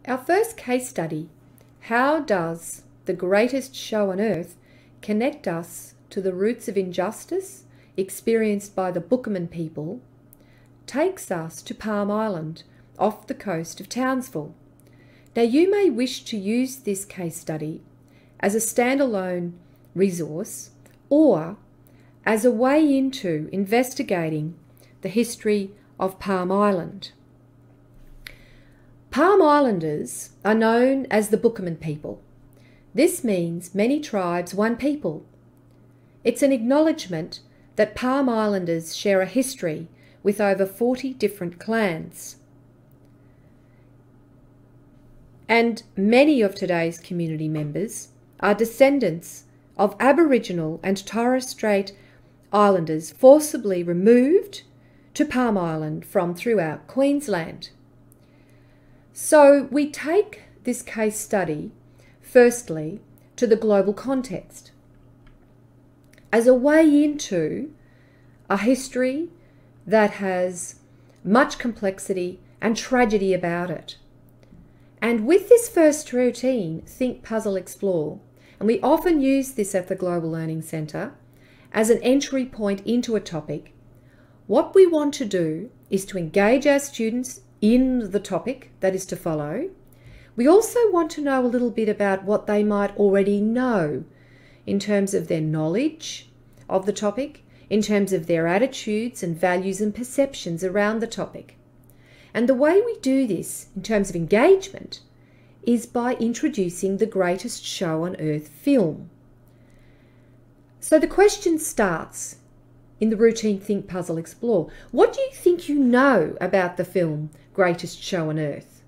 Our first case study, how does the greatest show on earth connect us to the roots of injustice experienced by the Bookerman people, takes us to Palm Island off the coast of Townsville. Now you may wish to use this case study as a standalone resource or as a way into investigating the history of Palm Island. Palm Islanders are known as the Bookerman people. This means many tribes, one people. It's an acknowledgement that Palm Islanders share a history with over 40 different clans. And many of today's community members are descendants of Aboriginal and Torres Strait Islanders forcibly removed to Palm Island from throughout Queensland. So we take this case study, firstly, to the global context as a way into a history that has much complexity and tragedy about it. And with this first routine, Think, Puzzle, Explore, and we often use this at the Global Learning Centre as an entry point into a topic, what we want to do is to engage our students in the topic that is to follow. We also want to know a little bit about what they might already know in terms of their knowledge of the topic, in terms of their attitudes and values and perceptions around the topic. And the way we do this in terms of engagement is by introducing the Greatest Show on Earth film. So the question starts in the routine Think, Puzzle, Explore. What do you think you know about the film Greatest Show on Earth?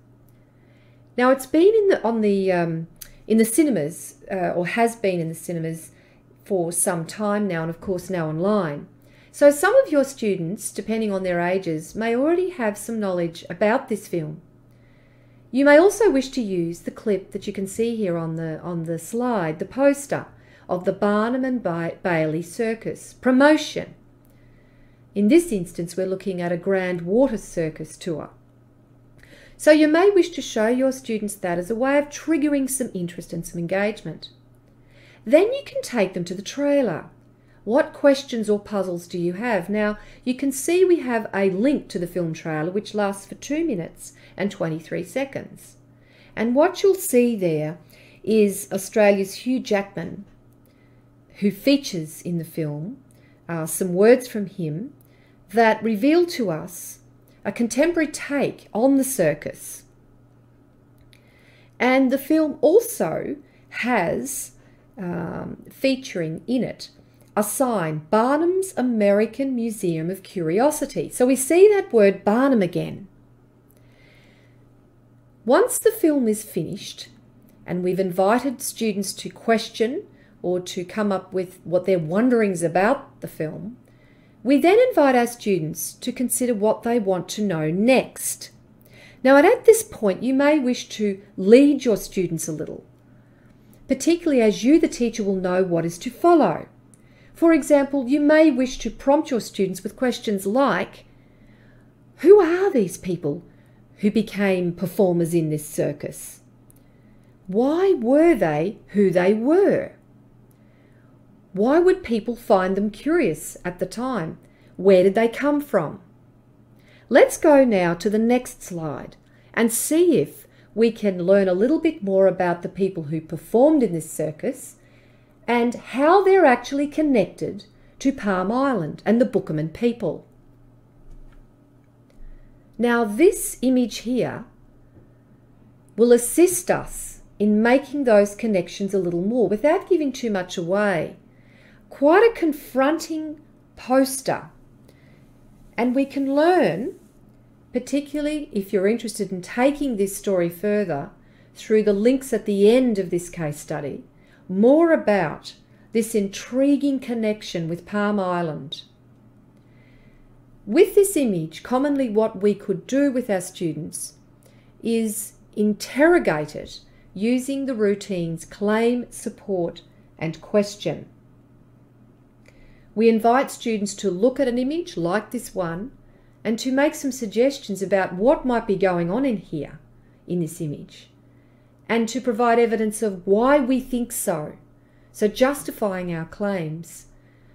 Now it's been in the cinemas, or has been in the cinemas for some time now, and of course now online. So some of your students, depending on their ages, may already have some knowledge about this film. You may also wish to use the clip that you can see here on the slide, the poster of the Barnum and Bailey Circus promotion. In this instance, we're looking at a Grand Water Circus tour. So you may wish to show your students that as a way of triggering some interest and some engagement. Then you can take them to the trailer. What questions or puzzles do you have? Now, you can see we have a link to the film trailer which lasts for 2 minutes and 23 seconds. And what you'll see there is Australia's Hugh Jackman, who features in the film, some words from him that reveal to us a contemporary take on the circus. And the film also has featuring in it a sign, Barnum's American Museum of Curiosity. So we see that word Barnum again. Once the film is finished and we've invited students to question or to come up with what their wonderings about the film, we then invite our students to consider what they want to know next. Now, at this point, you may wish to lead your students a little, particularly as you, the teacher, will know what is to follow. For example, you may wish to prompt your students with questions like, who are these people who became performers in this circus? Why were they who they were? Why would people find them curious at the time? Where did they come from? Let's go now to the next slide and see if we can learn a little bit more about the people who performed in this circus and how they're actually connected to Palm Island and the Bookerman people. Now this image here will assist us in making those connections a little more without giving too much away. Quite a confronting poster, and we can learn, particularly if you're interested in taking this story further through the links at the end of this case study, more about this intriguing connection with Palm Island. With this image, commonly what we could do with our students is interrogate it using the routines claim, support, and question. We invite students to look at an image like this one and to make some suggestions about what might be going on in here in this image, and to provide evidence of why we think so, so justifying our claims,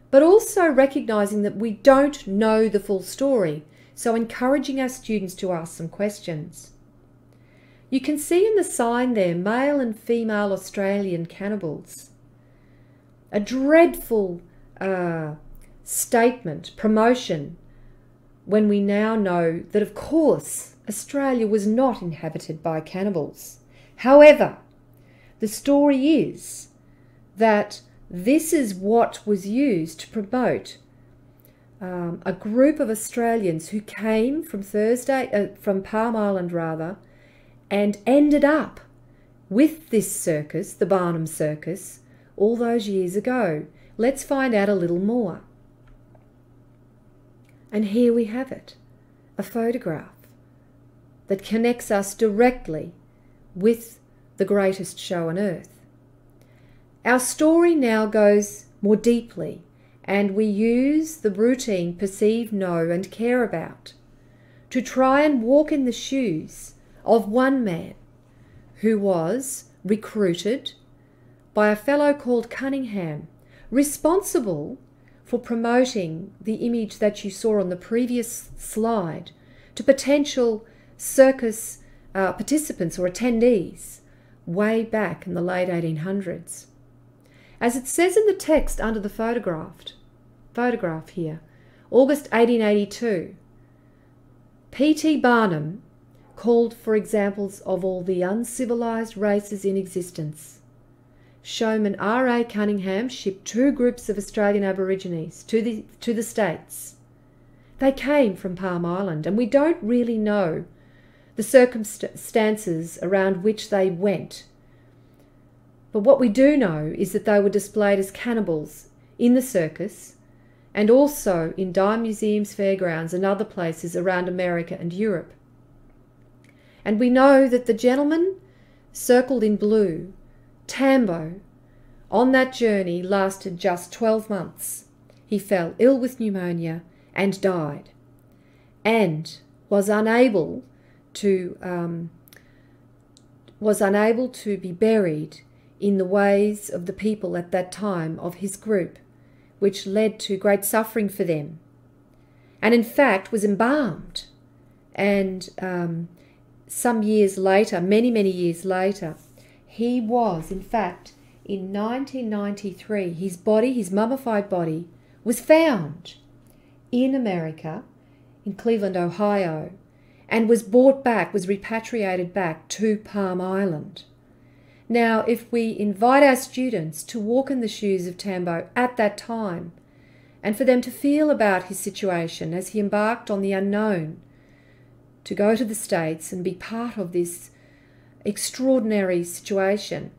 but also recognising that we don't know the full story, so encouraging our students to ask some questions. You can see in the sign there, male and female Australian cannibals. A dreadful statement, promotion, when we now know that, of course, Australia was not inhabited by cannibals. However, the story is that this is what was used to promote a group of Australians who came from from Palm Island rather, and ended up with this circus, the Barnum Circus, all those years ago. Let's find out a little more. And here we have it, a photograph that connects us directly with the greatest show on earth. Our story now goes more deeply, and we use the routine perceive, know and care about to try and walk in the shoes of one man who was recruited by a fellow called Cunningham, responsible for promoting the image that you saw on the previous slide to potential circus participants or attendees way back in the late 1800s. As it says in the text under the photograph here, August 1882, P.T. Barnum called for examples of all the uncivilized races in existence. Showman R.A. Cunningham shipped 2 groups of Australian Aborigines to the States. They came from Palm Island, and we don't really know the circumstances around which they went. But what we do know is that they were displayed as cannibals in the circus and also in dime museums, fairgrounds and other places around America and Europe. And we know that the gentleman circled in blue, Tambo, on that journey lasted just 12 months. He fell ill with pneumonia and died, and was unable to be buried in the ways of the people at that time of his group, which led to great suffering for them, and in fact was embalmed. And some years later, many years later, he was, in fact, in 1993, his body, his mummified body, was found in America, in Cleveland, Ohio, and was brought back, was repatriated back to Palm Island. Now, if we invite our students to walk in the shoes of Tambo at that time, and for them to feel about his situation as he embarked on the unknown, to go to the States and be part of this extraordinary situation,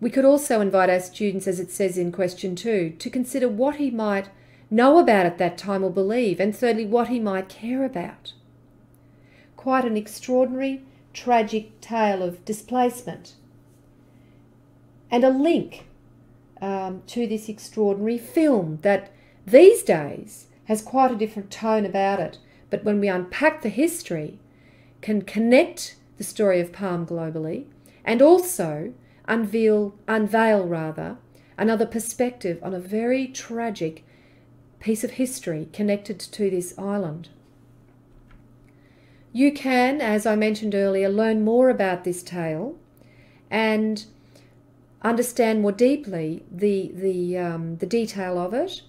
we could also invite our students, as it says in question 2, to consider what he might know about at that time or believe, and thirdly, what he might care about. Quite an extraordinary, tragic tale of displacement, and a link to this extraordinary film that these days has quite a different tone about it, but when we unpack the history, can connect the story of Palm globally, and also unveil another perspective on a very tragic piece of history connected to this island. You can, as I mentioned earlier, learn more about this tale and understand more deeply the detail of it.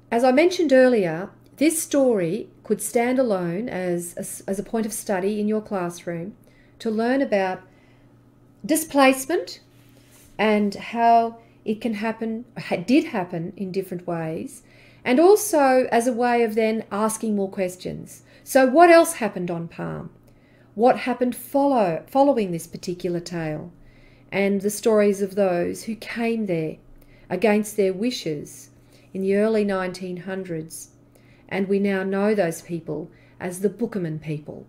As I mentioned earlier, this story could stand alone as a point of study in your classroom to learn about displacement and how it can happen, did happen in different ways, and also as a way of then asking more questions. So what else happened on Palm? What happened following this particular tale? And the stories of those who came there against their wishes in the early 1900s. And we now know those people as the Bookerman people.